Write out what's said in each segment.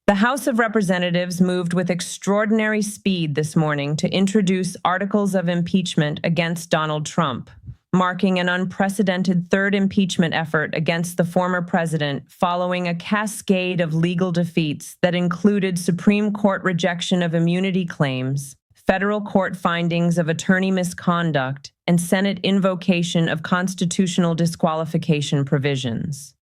The House of Representatives moved with extraordinary speed this morning to introduce articles of impeachment against Donald Trump, marking an unprecedented third impeachment effort against the former president following a cascade of legal defeats that included Supreme Court rejection of immunity claims, federal court findings of attorney misconduct, and Senate invocation of constitutional disqualification provisions.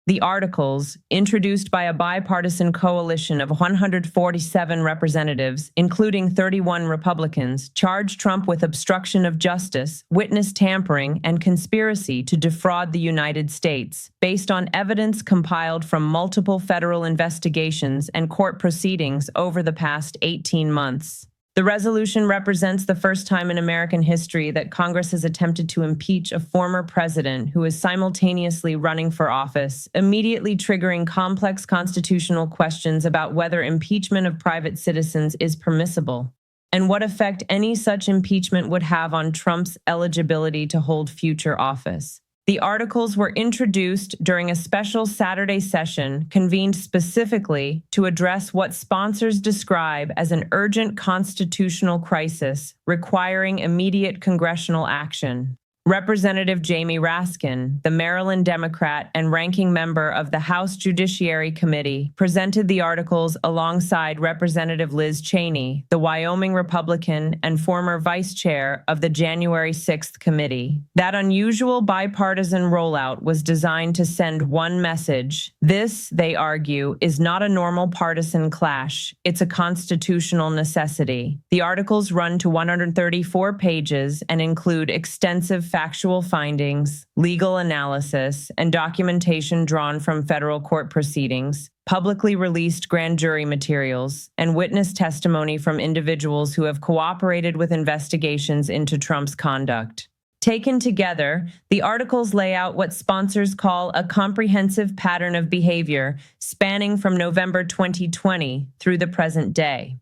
The articles, introduced by a bipartisan coalition of 147 representatives, including 31 Republicans, charge Trump with obstruction of justice, witness tampering, and conspiracy to defraud the United States, based on evidence compiled from multiple federal investigations and court proceedings over the past 18 months. The resolution represents the first time in American history that Congress has attempted to impeach a former president who is simultaneously running for office, immediately triggering complex constitutional questions about whether impeachment of private citizens is permissible, and what effect any such impeachment would have on Trump's eligibility to hold future office. The articles were introduced during a special Saturday session convened specifically to address what sponsors describe as an urgent constitutional crisis requiring immediate congressional action. Representative Jamie Raskin, the Maryland Democrat and ranking member of the House Judiciary Committee, presented the articles alongside Representative Liz Cheney, the Wyoming Republican and former vice chair of the January 6th committee. That unusual bipartisan rollout was designed to send one message. This, they argue, is not a normal partisan clash. It's a constitutional necessity. The articles run to 134 pages and include extensive factual findings, legal analysis, and documentation drawn from federal court proceedings, publicly released grand jury materials, and witness testimony from individuals who have cooperated with investigations into Trump's conduct. Taken together, the articles lay out what sponsors call a comprehensive pattern of behavior spanning from November 2020 through the present day.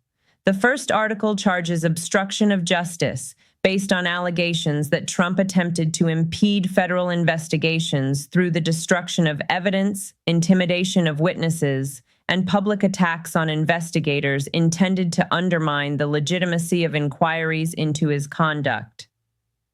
The first article charges obstruction of justice, based on allegations that Trump attempted to impede federal investigations through the destruction of evidence, intimidation of witnesses, and public attacks on investigators intended to undermine the legitimacy of inquiries into his conduct.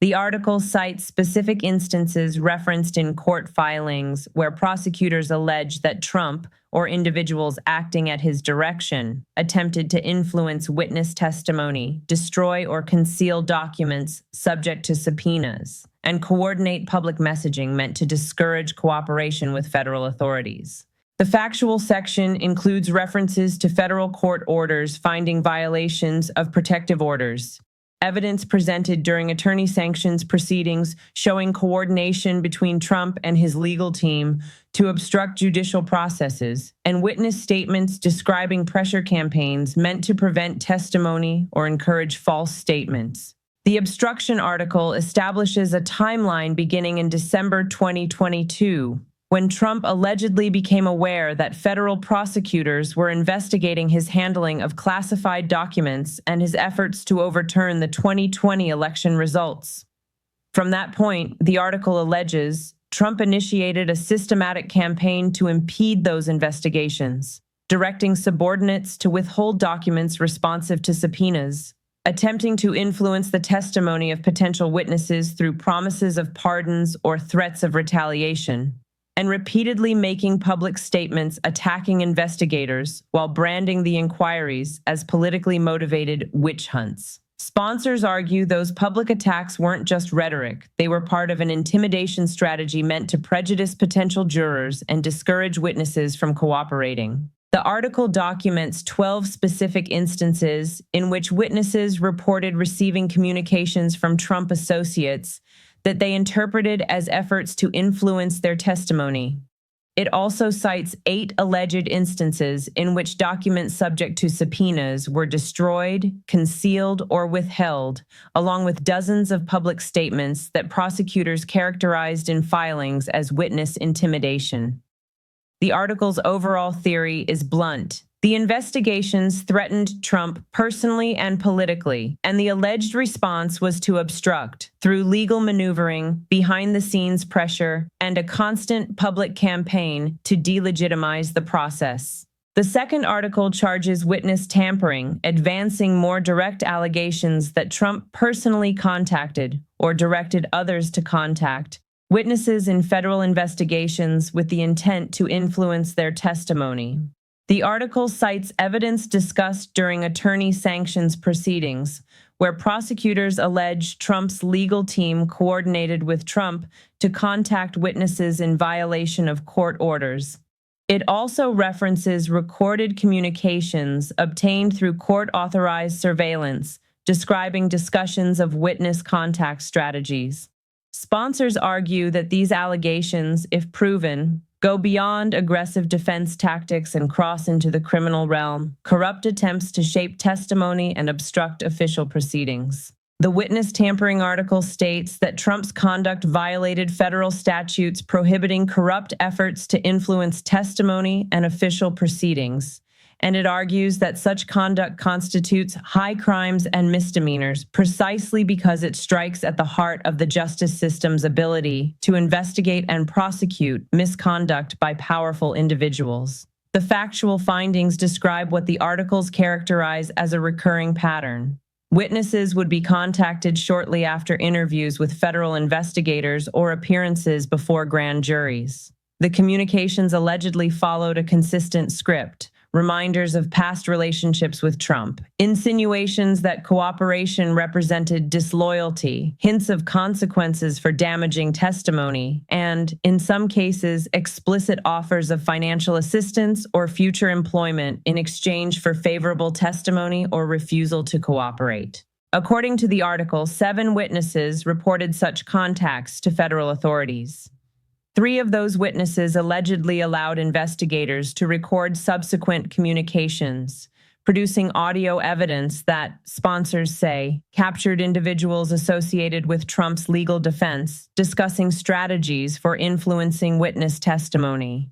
The article cites specific instances referenced in court filings where prosecutors allege that Trump, or individuals acting at his direction, attempted to influence witness testimony, destroy or conceal documents subject to subpoenas, and coordinate public messaging meant to discourage cooperation with federal authorities. The factual section includes references to federal court orders finding violations of protective orders, evidence presented during attorney sanctions proceedings showing coordination between Trump and his legal team to obstruct judicial processes, and witness statements describing pressure campaigns meant to prevent testimony or encourage false statements. The obstruction article establishes a timeline beginning in December 2022, when Trump allegedly became aware that federal prosecutors were investigating his handling of classified documents and his efforts to overturn the 2020 election results. From that point, the article alleges, Trump initiated a systematic campaign to impede those investigations, directing subordinates to withhold documents responsive to subpoenas, attempting to influence the testimony of potential witnesses through promises of pardons or threats of retaliation, and repeatedly making public statements attacking investigators while branding the inquiries as politically motivated witch hunts. Sponsors argue those public attacks weren't just rhetoric. They were part of an intimidation strategy meant to prejudice potential jurors and discourage witnesses from cooperating. The article documents 12 specific instances in which witnesses reported receiving communications from Trump associates that they interpreted as efforts to influence their testimony. It also cites 8 alleged instances in which documents subject to subpoenas were destroyed, concealed, or withheld, along with dozens of public statements that prosecutors characterized in filings as witness intimidation. The article's overall theory is blunt. The investigations threatened Trump personally and politically, and the alleged response was to obstruct through legal maneuvering, behind-the-scenes pressure, and a constant public campaign to delegitimize the process. The second article charges witness tampering, advancing more direct allegations that Trump personally contacted or directed others to contact witnesses in federal investigations with the intent to influence their testimony. The article cites evidence discussed during attorney sanctions proceedings, where prosecutors allege Trump's legal team coordinated with Trump to contact witnesses in violation of court orders. It also references recorded communications obtained through court-authorized surveillance, describing discussions of witness contact strategies. Sponsors argue that these allegations, if proven, go beyond aggressive defense tactics and cross into the criminal realm, corrupt attempts to shape testimony and obstruct official proceedings. The witness tampering article states that Trump's conduct violated federal statutes prohibiting corrupt efforts to influence testimony and official proceedings, and it argues that such conduct constitutes high crimes and misdemeanors precisely because it strikes at the heart of the justice system's ability to investigate and prosecute misconduct by powerful individuals. The factual findings describe what the articles characterize as a recurring pattern. Witnesses would be contacted shortly after interviews with federal investigators or appearances before grand juries. The communications allegedly followed a consistent script: reminders of past relationships with Trump, insinuations that cooperation represented disloyalty, hints of consequences for damaging testimony, and, in some cases, explicit offers of financial assistance or future employment in exchange for favorable testimony or refusal to cooperate. According to the article, 7 witnesses reported such contacts to federal authorities. 3 of those witnesses allegedly allowed investigators to record subsequent communications, producing audio evidence that, sponsors say, captured individuals associated with Trump's legal defense discussing strategies for influencing witness testimony.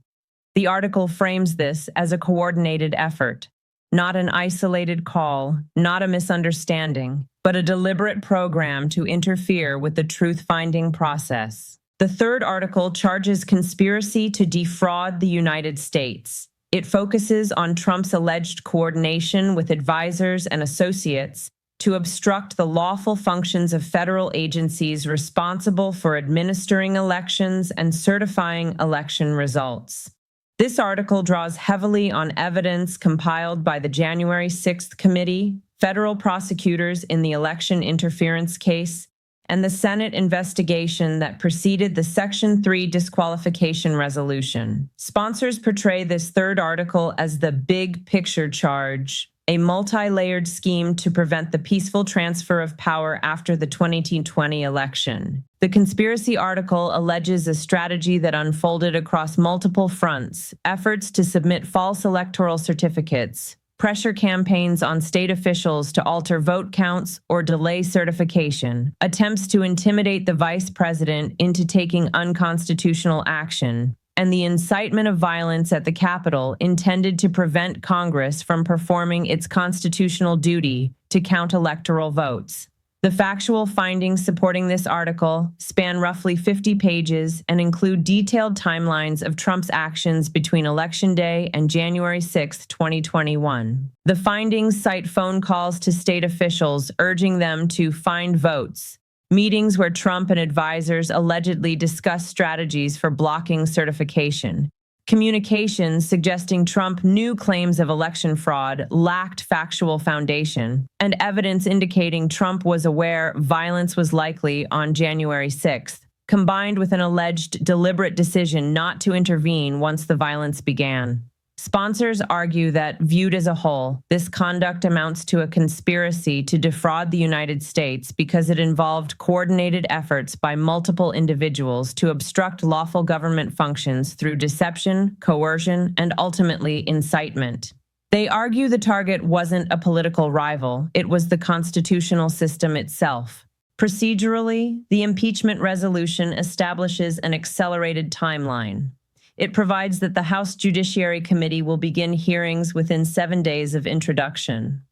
The article frames this as a coordinated effort, not an isolated call, not a misunderstanding, but a deliberate program to interfere with the truth-finding process. The third article charges conspiracy to defraud the United States. It focuses on Trump's alleged coordination with advisors and associates to obstruct the lawful functions of federal agencies responsible for administering elections and certifying election results. This article draws heavily on evidence compiled by the January 6th committee, federal prosecutors in the election interference case, and the Senate investigation that preceded the Section 3 disqualification resolution. Sponsors portray this third article as the big picture charge, a multi-layered scheme to prevent the peaceful transfer of power after the 2020 election. The conspiracy article alleges a strategy that unfolded across multiple fronts: efforts to submit false electoral certificates, pressure campaigns on state officials to alter vote counts or delay certification, attempts to intimidate the vice president into taking unconstitutional action, and the incitement of violence at the Capitol intended to prevent Congress from performing its constitutional duty to count electoral votes. The factual findings supporting this article span roughly 50 pages and include detailed timelines of Trump's actions between Election Day and January 6, 2021. The findings cite phone calls to state officials urging them to find votes, meetings where Trump and advisors allegedly discussed strategies for blocking certification, communications suggesting Trump knew claims of election fraud lacked factual foundation, and evidence indicating Trump was aware violence was likely on January 6th, combined with an alleged deliberate decision not to intervene once the violence began. Sponsors argue that, viewed as a whole, this conduct amounts to a conspiracy to defraud the United States because it involved coordinated efforts by multiple individuals to obstruct lawful government functions through deception, coercion, and ultimately incitement. They argue the target wasn't a political rival, it was the constitutional system itself. Procedurally, the impeachment resolution establishes an accelerated timeline. It provides that the House Judiciary Committee will begin hearings within 7 days of introduction.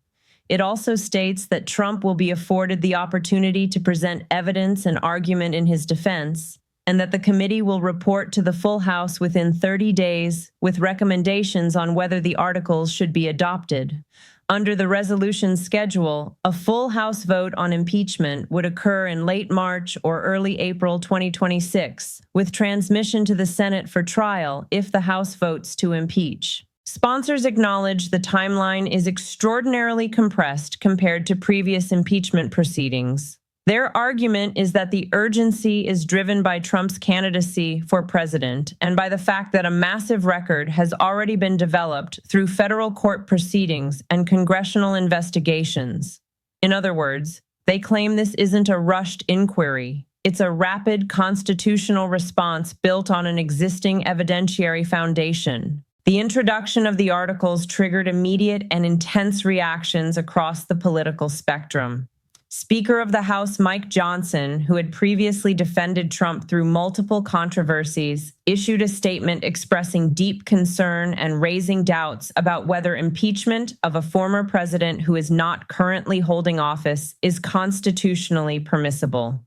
It also states that Trump will be afforded the opportunity to present evidence and argument in his defense, and that the committee will report to the full House within 30 days with recommendations on whether the articles should be adopted. Under the resolution schedule, a full House vote on impeachment would occur in late March or early April 2026, with transmission to the Senate for trial if the House votes to impeach. Sponsors acknowledge the timeline is extraordinarily compressed compared to previous impeachment proceedings. Their argument is that the urgency is driven by Trump's candidacy for president and by the fact that a massive record has already been developed through federal court proceedings and congressional investigations. In other words, they claim this isn't a rushed inquiry. It's a rapid constitutional response built on an existing evidentiary foundation. The introduction of the articles triggered immediate and intense reactions across the political spectrum. Speaker of the House Mike Johnson, who had previously defended Trump through multiple controversies, issued a statement expressing deep concern and raising doubts about whether impeachment of a former president who is not currently holding office is constitutionally permissible.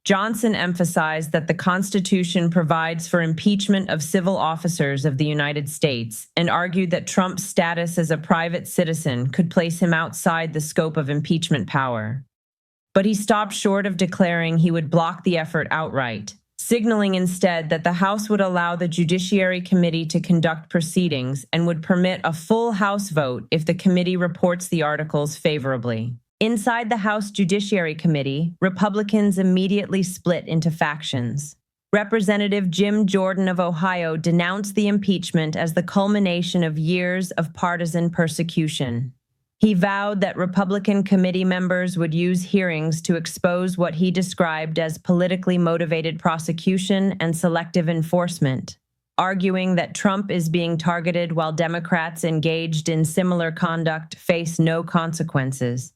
Johnson emphasized that the Constitution provides for impeachment of civil officers of the United States and argued that Trump's status as a private citizen could place him outside the scope of impeachment power. But he stopped short of declaring he would block the effort outright, signaling instead that the House would allow the Judiciary Committee to conduct proceedings and would permit a full House vote if the committee reports the articles favorably. Inside the House Judiciary Committee, Republicans immediately split into factions. Representative Jim Jordan of Ohio denounced the impeachment as the culmination of years of partisan persecution. He vowed that Republican committee members would use hearings to expose what he described as politically motivated prosecution and selective enforcement, arguing that Trump is being targeted while Democrats engaged in similar conduct face no consequences.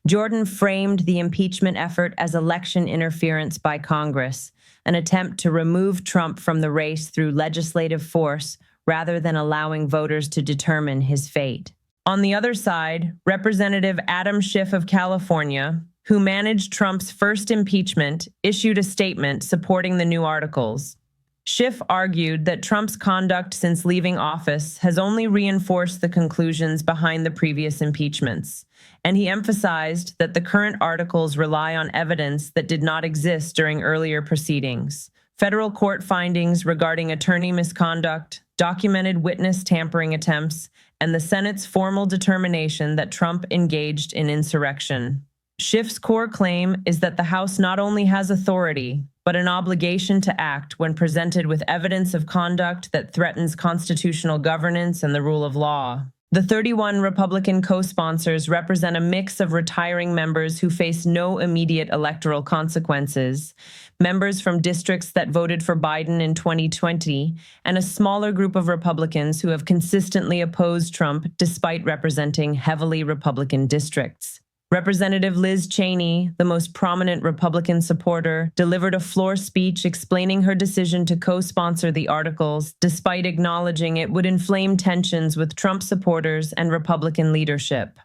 Jordan framed the impeachment effort as election interference by Congress, an attempt to remove Trump from the race through legislative force rather than allowing voters to determine his fate. On the other side, Representative Adam Schiff of California, who managed Trump's first impeachment, issued a statement supporting the new articles. Schiff argued that Trump's conduct since leaving office has only reinforced the conclusions behind the previous impeachments, and he emphasized that the current articles rely on evidence that did not exist during earlier proceedings. Federal court findings regarding attorney misconduct, documented witness tampering attempts, and the Senate's formal determination that Trump engaged in insurrection. Schiff's core claim is that the House not only has authority, but an obligation to act when presented with evidence of conduct that threatens constitutional governance and the rule of law. The 31 Republican co-sponsors represent a mix of retiring members who face no immediate electoral consequences, members from districts that voted for Biden in 2020, and a smaller group of Republicans who have consistently opposed Trump despite representing heavily Republican districts. Representative Liz Cheney, the most prominent Republican supporter, delivered a floor speech explaining her decision to co-sponsor the articles, despite acknowledging it would inflame tensions with Trump supporters and Republican leadership.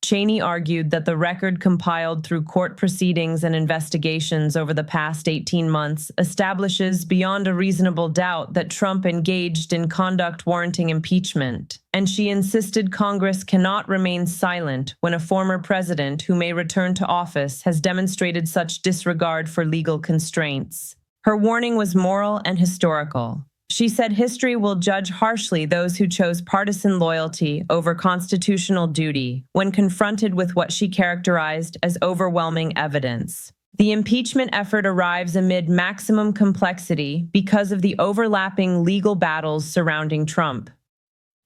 Cheney argued that the record compiled through court proceedings and investigations over the past 18 months establishes beyond a reasonable doubt that Trump engaged in conduct warranting impeachment, and she insisted Congress cannot remain silent when a former president who may return to office has demonstrated such disregard for legal constraints. Her warning was moral and historical. She said history will judge harshly those who chose partisan loyalty over constitutional duty when confronted with what she characterized as overwhelming evidence. The impeachment effort arrives amid maximum complexity because of the overlapping legal battles surrounding Trump.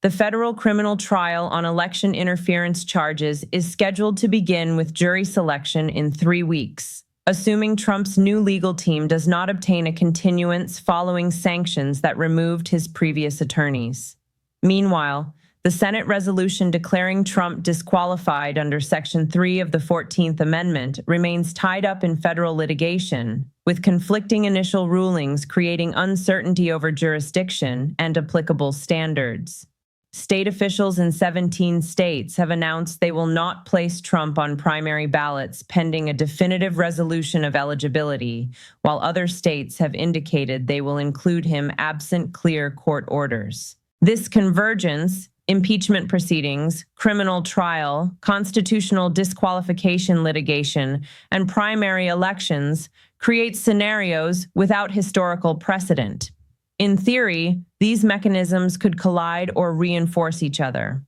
The federal criminal trial on election interference charges is scheduled to begin with jury selection in 3 weeks, assuming Trump's new legal team does not obtain a continuance following sanctions that removed his previous attorneys. Meanwhile, the Senate resolution declaring Trump disqualified under Section 3 of the 14th Amendment remains tied up in federal litigation, with conflicting initial rulings creating uncertainty over jurisdiction and applicable standards. State officials in 17 states have announced they will not place Trump on primary ballots pending a definitive resolution of eligibility, while other states have indicated they will include him absent clear court orders. This convergence, impeachment proceedings, criminal trial, constitutional disqualification litigation, and primary elections creates scenarios without historical precedent. In theory, these mechanisms could collide or reinforce each other.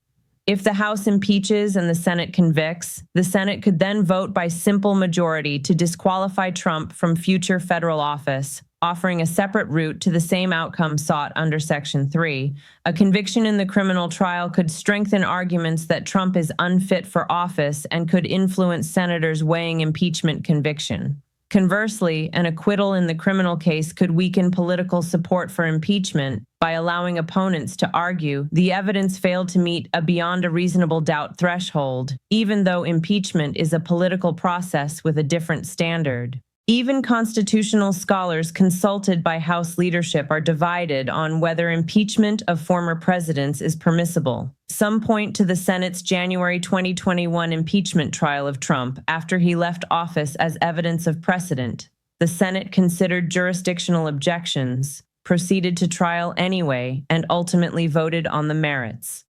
If the House impeaches and the Senate convicts, the Senate could then vote by simple majority to disqualify Trump from future federal office, offering a separate route to the same outcome sought under Section 3. A conviction in the criminal trial could strengthen arguments that Trump is unfit for office and could influence senators weighing impeachment conviction. Conversely, an acquittal in the criminal case could weaken political support for impeachment by allowing opponents to argue the evidence failed to meet a beyond a reasonable doubt threshold, even though impeachment is a political process with a different standard. Even constitutional scholars consulted by House leadership are divided on whether impeachment of former presidents is permissible. Some point to the Senate's January 2021 impeachment trial of Trump after he left office as evidence of precedent. The Senate considered jurisdictional objections, proceeded to trial anyway, and ultimately voted on the merits.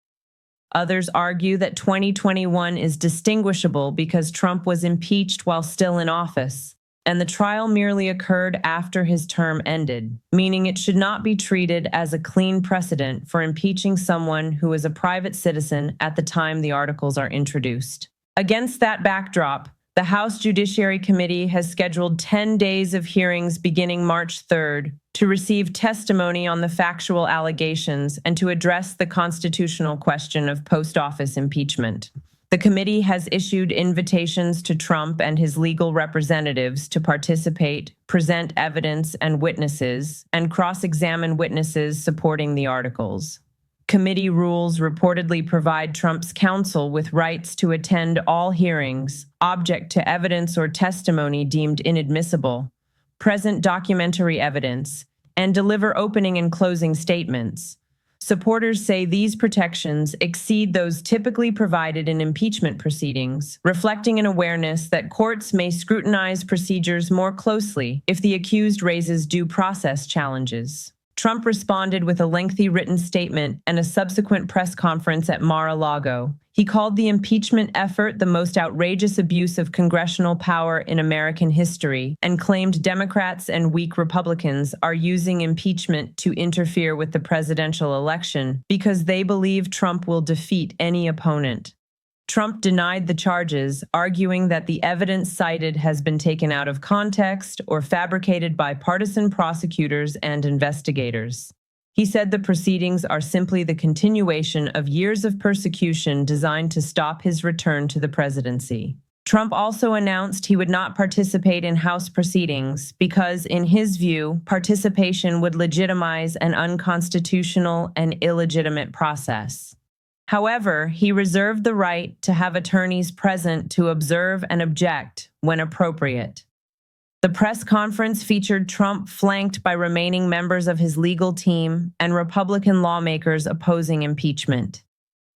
Others argue that 2021 is distinguishable because Trump was impeached while still in office, and the trial merely occurred after his term ended, meaning it should not be treated as a clean precedent for impeaching someone who is a private citizen at the time the articles are introduced. Against that backdrop, the House Judiciary Committee has scheduled 10 days of hearings beginning March 3rd to receive testimony on the factual allegations and to address the constitutional question of post-office impeachment. The committee has issued invitations to Trump and his legal representatives to participate, present evidence and witnesses, and cross-examine witnesses supporting the articles. Committee rules reportedly provide Trump's counsel with rights to attend all hearings, object to evidence or testimony deemed inadmissible, present documentary evidence, and deliver opening and closing statements. Supporters say these protections exceed those typically provided in impeachment proceedings, reflecting an awareness that courts may scrutinize procedures more closely if the accused raises due process challenges. Trump responded with a lengthy written statement and a subsequent press conference at Mar-a-Lago. He called the impeachment effort the most outrageous abuse of congressional power in American history and claimed Democrats and weak Republicans are using impeachment to interfere with the presidential election because they believe Trump will defeat any opponent. Trump denied the charges, arguing that the evidence cited has been taken out of context or fabricated by partisan prosecutors and investigators. He said the proceedings are simply the continuation of years of persecution designed to stop his return to the presidency. Trump also announced he would not participate in House proceedings because, in his view, participation would legitimize an unconstitutional and illegitimate process. However, he reserved the right to have attorneys present to observe and object when appropriate. The press conference featured Trump flanked by remaining members of his legal team and Republican lawmakers opposing impeachment.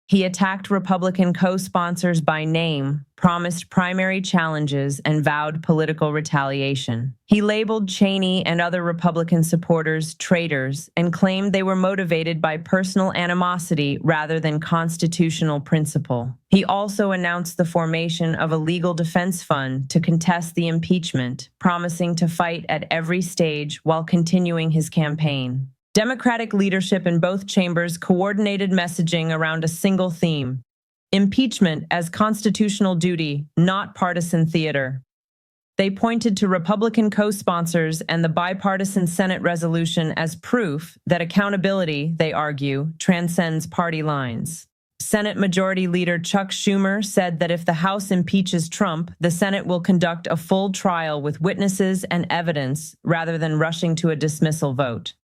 He attacked Republican co-sponsors by name, promised primary challenges, and vowed political retaliation. He labeled Cheney and other Republican supporters traitors and claimed they were motivated by personal animosity rather than constitutional principle. He also announced the formation of a legal defense fund to contest the impeachment, promising to fight at every stage while continuing his campaign. Democratic leadership in both chambers coordinated messaging around a single theme: impeachment as constitutional duty, not partisan theater. They pointed to Republican co-sponsors and the bipartisan Senate resolution as proof that accountability, they argue, transcends party lines. Senate Majority Leader Chuck Schumer said that if the House impeaches Trump, the Senate will conduct a full trial with witnesses and evidence rather than rushing to a dismissal vote.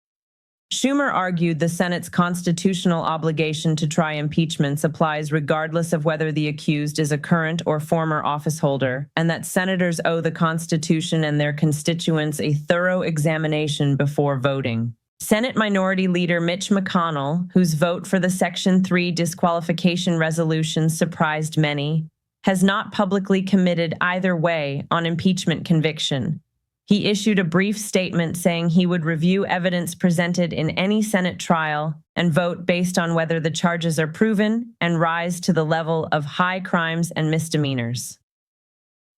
Schumer argued the Senate's constitutional obligation to try impeachments applies regardless of whether the accused is a current or former officeholder, and that senators owe the Constitution and their constituents a thorough examination before voting. Senate Minority Leader Mitch McConnell, whose vote for the Section 3 disqualification resolution surprised many, has not publicly committed either way on impeachment conviction. He issued a brief statement saying he would review evidence presented in any Senate trial and vote based on whether the charges are proven and rise to the level of high crimes and misdemeanors.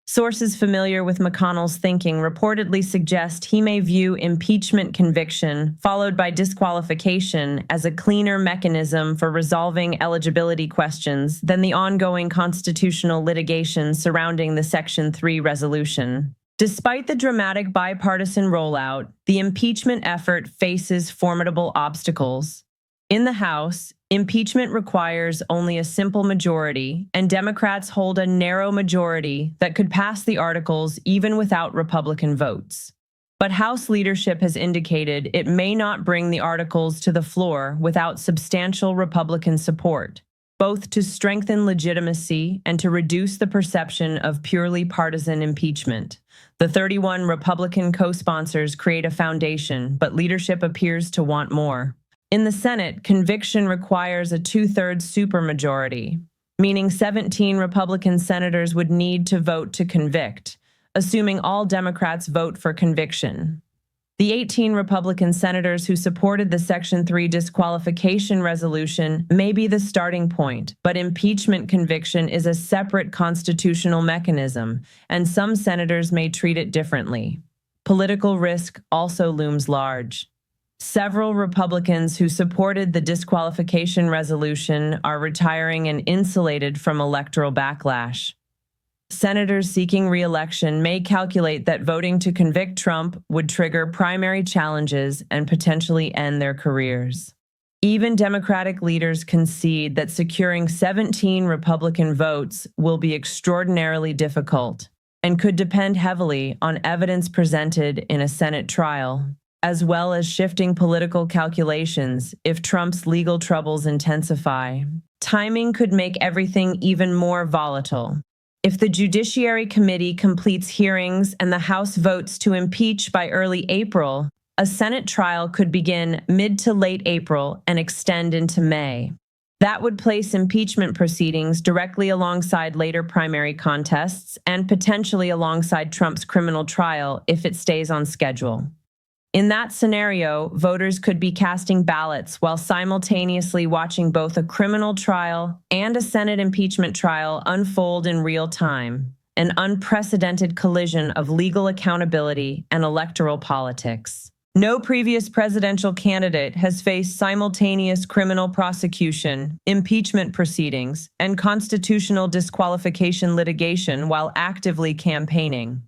Sources familiar with McConnell's thinking reportedly suggest he may view impeachment conviction, followed by disqualification, as a cleaner mechanism for resolving eligibility questions than the ongoing constitutional litigation surrounding the Section 3 resolution. Despite the dramatic bipartisan rollout, the impeachment effort faces formidable obstacles. In the House, impeachment requires only a simple majority, and Democrats hold a narrow majority that could pass the articles even without Republican votes. But House leadership has indicated it may not bring the articles to the floor without substantial Republican support, both to strengthen legitimacy and to reduce the perception of purely partisan impeachment. The 31 Republican co-sponsors create a foundation, but leadership appears to want more. In the Senate, conviction requires a two-thirds supermajority, meaning 17 Republican senators would need to vote to convict, assuming all Democrats vote for conviction. The 18 Republican senators who supported the Section 3 disqualification resolution may be the starting point, but impeachment conviction is a separate constitutional mechanism, and some senators may treat it differently. Political risk also looms large. Several Republicans who supported the disqualification resolution are retiring and insulated from electoral backlash. Senators seeking re-election may calculate that voting to convict Trump would trigger primary challenges and potentially end their careers. Even Democratic leaders concede that securing 17 Republican votes will be extraordinarily difficult and could depend heavily on evidence presented in a Senate trial, as well as shifting political calculations if Trump's legal troubles intensify. Timing could make everything even more volatile. If the Judiciary Committee completes hearings and the House votes to impeach by early April, a Senate trial could begin mid to late April and extend into May. That would place impeachment proceedings directly alongside later primary contests and potentially alongside Trump's criminal trial if it stays on schedule. In that scenario, voters could be casting ballots while simultaneously watching both a criminal trial and a Senate impeachment trial unfold in real time, an unprecedented collision of legal accountability and electoral politics. No previous presidential candidate has faced simultaneous criminal prosecution, impeachment proceedings, and constitutional disqualification litigation while actively campaigning.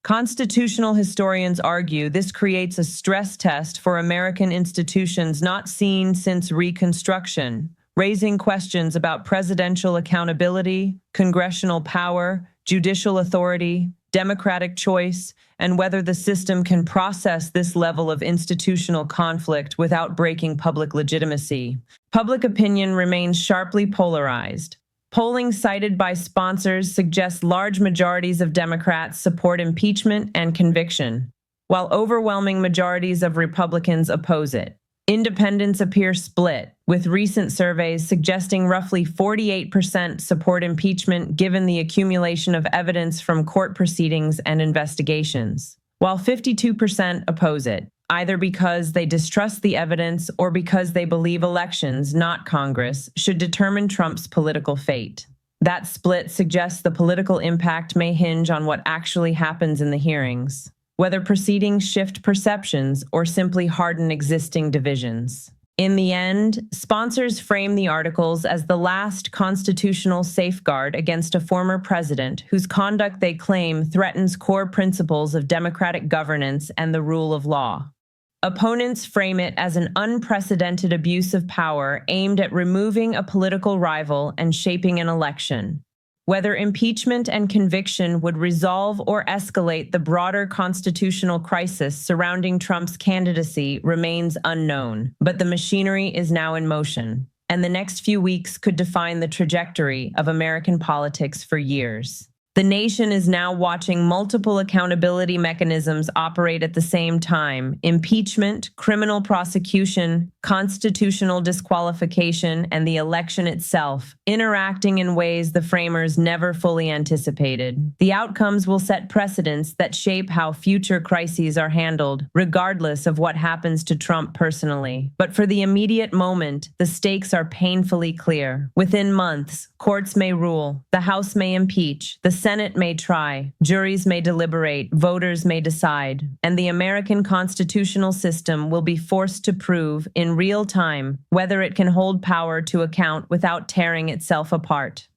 Constitutional historians argue this creates a stress test for American institutions not seen since Reconstruction, raising questions about presidential accountability, congressional power, judicial authority, democratic choice, and whether the system can process this level of institutional conflict without breaking public legitimacy. Public opinion remains sharply polarized. Polling cited by sponsors suggests large majorities of Democrats support impeachment and conviction, while overwhelming majorities of Republicans oppose it. Independents appear split, with recent surveys suggesting roughly 48% support impeachment given the accumulation of evidence from court proceedings and investigations, while 52% oppose it, either because they distrust the evidence or because they believe elections, not Congress, should determine Trump's political fate. That split suggests the political impact may hinge on what actually happens in the hearings, whether proceedings shift perceptions or simply harden existing divisions. In the end, sponsors frame the articles as the last constitutional safeguard against a former president whose conduct they claim threatens core principles of democratic governance and the rule of law. Opponents frame it as an unprecedented abuse of power aimed at removing a political rival and shaping an election. Whether impeachment and conviction would resolve or escalate the broader constitutional crisis surrounding Trump's candidacy remains unknown, but the machinery is now in motion, and the next few weeks could define the trajectory of American politics for years. The nation is now watching multiple accountability mechanisms operate at the same time: impeachment, criminal prosecution, constitutional disqualification, and the election itself, interacting in ways the framers never fully anticipated. The outcomes will set precedents that shape how future crises are handled, regardless of what happens to Trump personally. But for the immediate moment, the stakes are painfully clear. Within months, courts may rule, the House may impeach, the Senate may try, juries may deliberate, voters may decide, and the American constitutional system will be forced to prove in real time whether it can hold power to account without tearing itself apart.